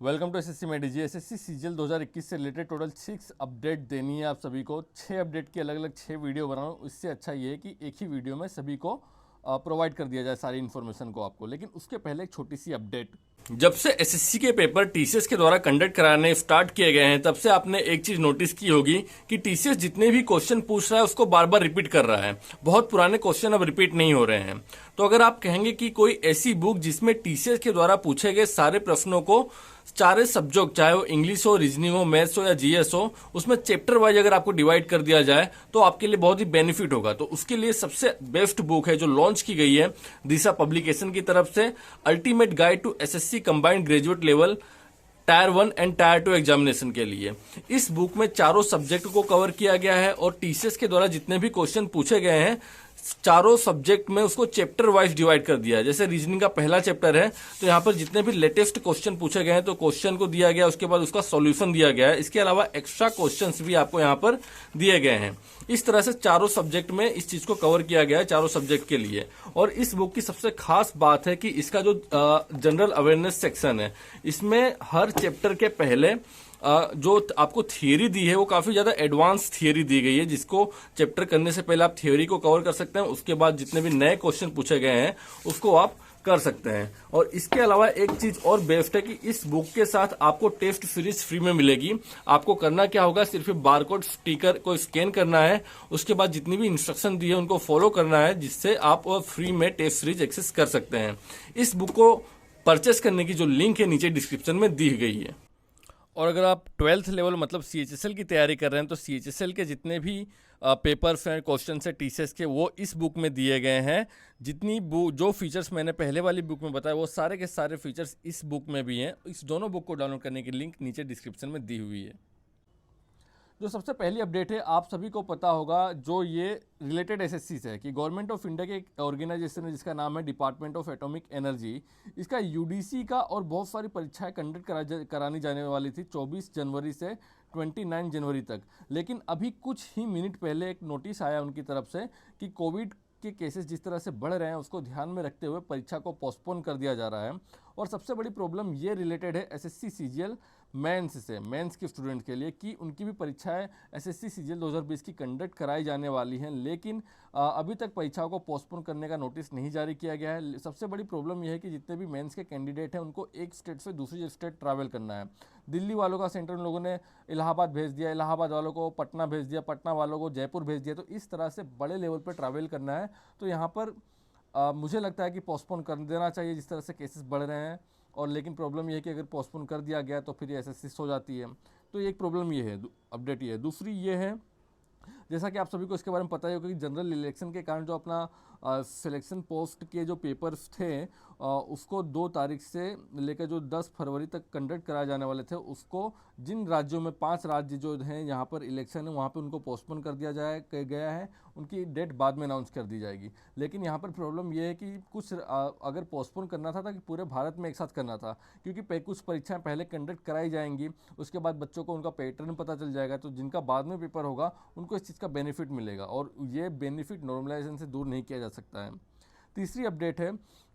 Welcome to SSC मेडिजी। SSC CGL 2021 से related total 6 update देनी है आप सभी को। 6 अपडेट की अलग अलग 6 वीडियो बना रहा हूँ। इससे अच्छा ये है कि एक ही वीडियो में सभी को प्रोवाइड कर दिया जाए सारी इन्फॉर्मेशन को आपको। लेकिन उसके पहले एक छोटी सी अपडेट। जब से एसएससी के पेपर टीसीएस के द्वारा कंडक्ट कराने स्टार्ट किए गए हैं, तब से आपने एक चीज नोटिस की होगी कि टीसीएस जितने भी क्वेश्चन पूछ रहा है उसको बार बार रिपीट कर रहा है। बहुत पुराने क्वेश्चन अब रिपीट नहीं हो रहे हैं। तो अगर आप कहेंगे कि कोई ऐसी बुक जिसमें टीसीएस के द्वारा पूछे गए सारे प्रश्नों को सारे सब्जेक्ट, चाहे वो इंग्लिश हो, रीजनिंग हो, मैथ्स हो या जीएस हो, उसमें चैप्टर वाइज अगर आपको डिवाइड कर दिया जाए तो आपके लिए बहुत ही बेनिफिट होगा। तो उसके लिए सबसे बेस्ट बुक है जो लॉन्च की गई है दिशा पब्लिकेशन की तरफ से, ultimate guide to SSC combined graduate level tier 1 and tier 2 examination के लिए। इस बुक में चारों सब्जेक्ट को कवर किया गया है और टीसीएस के द्वारा जितने भी क्वेश्चन पूछे गए हैं चारों सब्जेक्ट में उसको चैप्टर वाइज डिवाइड कर दिया है। जैसे रीजनिंग का पहला चैप्टर है तो यहाँ पर जितने भी लेटेस्ट क्वेश्चन पूछे गए हैं तो क्वेश्चन को दिया गया, उसके बाद उसका सॉल्यूशन दिया गया है। इसके अलावा एक्स्ट्रा क्वेश्चंस भी आपको यहाँ पर दिए गए हैं। इस तरह से चारों सब्जेक्ट में इस चीज को कवर किया गया है, चारों सब्जेक्ट के लिए। और इस बुक की सबसे खास बात है कि इसका जो जनरल अवेयरनेस सेक्शन है, इसमें हर चैप्टर के पहले जो आपको थियरी दी है वो काफी ज्यादा एडवांस थियरी दी गई है, जिसको चैप्टर करने से पहले आप थियरी को कवर कर सकते हैं। उसके बाद जितने भी नए क्वेश्चन पूछे गए हैं उसको आप कर सकते हैं। और इसके अलावा एक चीज और बेस्ट है कि इस बुक के साथ आपको टेस्ट सीरीज फ्री में मिलेगी। आपको करना क्या होगा, सिर्फ बारकोड स्टिकर को स्कैन करना है, उसके बाद जितनी भी इंस्ट्रक्शन दी है उनको फॉलो करना है, जिससे आप फ्री में टेस्ट सीरीज एक्सेस कर सकते हैं। इस बुक को परचेस करने की जो लिंक है नीचे डिस्क्रिप्शन में दी गई है। और अगर आप 12th लेवल मतलब सीएचएसएल की तैयारी कर रहे हैं तो सीएचएसएल के जितने भी पेपर्स हैं, क्वेश्चन है टीसीएस के, वो इस बुक में दिए गए हैं। जितनी जो फीचर्स मैंने पहले वाली बुक में बताया वो सारे के सारे फीचर्स इस बुक में भी हैं। इस दोनों बुक को डाउनलोड करने की लिंक नीचे डिस्क्रिप्शन में दी हुई है। जो सबसे पहली अपडेट है, आप सभी को पता होगा, जो ये रिलेटेड एसएससी से है कि गवर्नमेंट ऑफ इंडिया के एक ऑर्गेनाइजेशन है जिसका नाम है डिपार्टमेंट ऑफ एटॉमिक एनर्जी। इसका यूडीसी का और बहुत सारी परीक्षाएं कंडक्ट करानी जाने वाली थी 24 जनवरी से 29 जनवरी तक। लेकिन अभी कुछ ही मिनट पहले एक नोटिस आया उनकी तरफ से कि कोविड के केसेस जिस तरह से बढ़ रहे हैं उसको ध्यान में रखते हुए परीक्षा को पोस्टपोन कर दिया जा रहा है। और सबसे बड़ी प्रॉब्लम ये रिलेटेड है एसएससी सीजीएल मेंस से, मेंस के स्टूडेंट के लिए, कि उनकी भी परीक्षाएं एसएससी सीजीएल 2020 की कंडक्ट कराई जाने वाली हैं। लेकिन अभी तक परीक्षाओं को पोस्टपोन करने का नोटिस नहीं जारी किया गया है। सबसे बड़ी प्रॉब्लम यह है कि जितने भी मेंस के कैंडिडेट हैं उनको एक स्टेट से दूसरी स्टेट ट्रैवल करना है। दिल्ली वालों का सेंटर उन लोगों ने इलाहाबाद भेज दिया, इलाहाबाद वालों को पटना भेज दिया, पटना वालों को जयपुर भेज दिया। तो इस तरह से बड़े लेवल पर ट्रैवल करना है। तो यहाँ पर मुझे लगता है कि पोस्टपोन कर देना चाहिए जिस तरह से केसेस बढ़ रहे हैं। और लेकिन प्रॉब्लम ये है कि अगर पोस्टपोन कर दिया गया तो फिर ये एसएससी हो जाती है। तो एक प्रॉब्लम ये है, अपडेट ये है। दूसरी ये है, जैसा कि आप सभी को इसके बारे में पता ही होगा कि जनरल इलेक्शन के कारण जो अपना सिलेक्शन पोस्ट के जो पेपर्स थे उसको 2 तारीख से लेकर जो 10 फरवरी तक कंडक्ट कराए जाने वाले थे, उसको जिन राज्यों में 5 राज्य जो हैं यहाँ पर इलेक्शन है वहाँ पे उनको पोस्टपोन कर दिया गया है। उनकी डेट बाद में अनाउंस कर दी जाएगी। लेकिन यहाँ पर प्रॉब्लम ये है कि कुछ अगर पोस्टपोन करना था कि पूरे भारत में एक साथ करना था, क्योंकि कुछ परीक्षाएं पहले कंडक्ट कराई जाएंगी, उसके बाद बच्चों को उनका पैटर्न पता चल जाएगा, तो जिनका बाद में पेपर होगा उनको इस चीज़ का बेनिफिट मिलेगा। और ये बेनिफिट नॉर्मलाइजेशन से दूर नहीं किया जा सकता है। तीसरी अपडेट है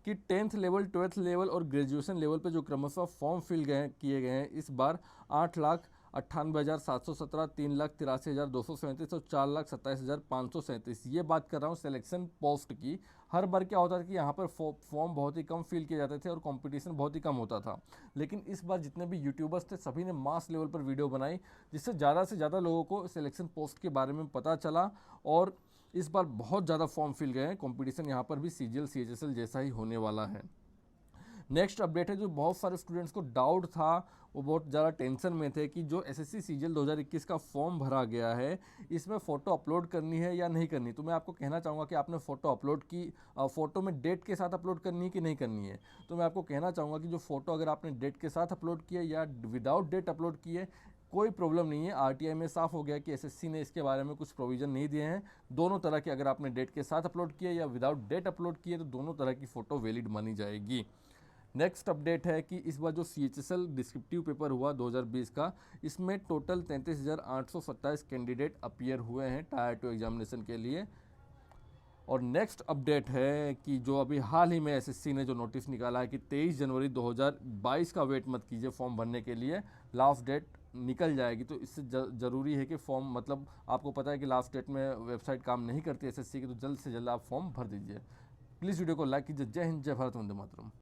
कि 10th लेवल, 12th लेवल और ग्रेजुएशन लेवल पे जो क्रमशः फॉर्म किए गए हैं, इस बार 8,98,717, 3,83,237 और 4,27,537। ये बात कर रहा हूँ सिलेक्शन पोस्ट की। हर बार क्या होता था कि यहाँ पर फॉर्म बहुत ही कम फिल किए जाते थे और कंपटीशन बहुत ही कम होता था। लेकिन इस बार जितने भी यूट्यूबर्स थे सभी ने मास लेवल पर वीडियो बनाई, जिससे ज़्यादा से ज़्यादा लोगों को सिलेक्शन पोस्ट के बारे में पता चला। और इस बार बहुत ज़्यादा फॉर्म फिल गए हैं। कंपटीशन यहाँ पर भी सीजीएल सीएचएसएल जैसा ही होने वाला है। नेक्स्ट अपडेट है, जो बहुत सारे स्टूडेंट्स को डाउट था, वो बहुत ज़्यादा टेंशन में थे कि जो एसएससी सीजीएल 2021 का फॉर्म भरा गया है, इसमें फ़ोटो अपलोड करनी है या नहीं करनी। तो मैं आपको कहना चाहूँगा कि आपने फ़ोटो अपलोड की, फ़ोटो में डेट के साथ अपलोड करनी है कि नहीं करनी है। तो मैं आपको कहना चाहूँगा कि जो फ़ोटो अगर आपने डेट के साथ अपलोड की है या विदाउट डेट अपलोड की है, कोई प्रॉब्लम नहीं है। आरटीआई में साफ हो गया कि एसएससी ने इसके बारे में कुछ प्रोविज़न नहीं दिए हैं। दोनों तरह के, अगर आपने डेट के साथ अपलोड किया या विदाउट डेट अपलोड किए, तो दोनों तरह की फ़ोटो वैलिड मानी जाएगी। नेक्स्ट अपडेट है कि इस बार जो सीएचएसएल डिस्क्रिप्टिव पेपर हुआ 2020 का, इसमें टोटल 33,827 कैंडिडेट अपीयर हुए हैं टायर 2 एग्जामिनेशन के लिए। और नेक्स्ट अपडेट है कि जो अभी हाल ही में एसएससी ने जो नोटिस निकाला है कि 23 जनवरी 2022 का वेट मत कीजिए फॉर्म भरने के लिए, लास्ट डेट निकल जाएगी। तो इससे ज़रूरी है कि फॉर्म, मतलब आपको पता है कि लास्ट डेट में वेबसाइट काम नहीं करती एसएससी की, तो जल्द से जल्द आप फॉर्म भर दीजिए। प्लीज़ वीडियो को लाइक कीजिए। जय हिंद, जय भारत, वंदे मातरम।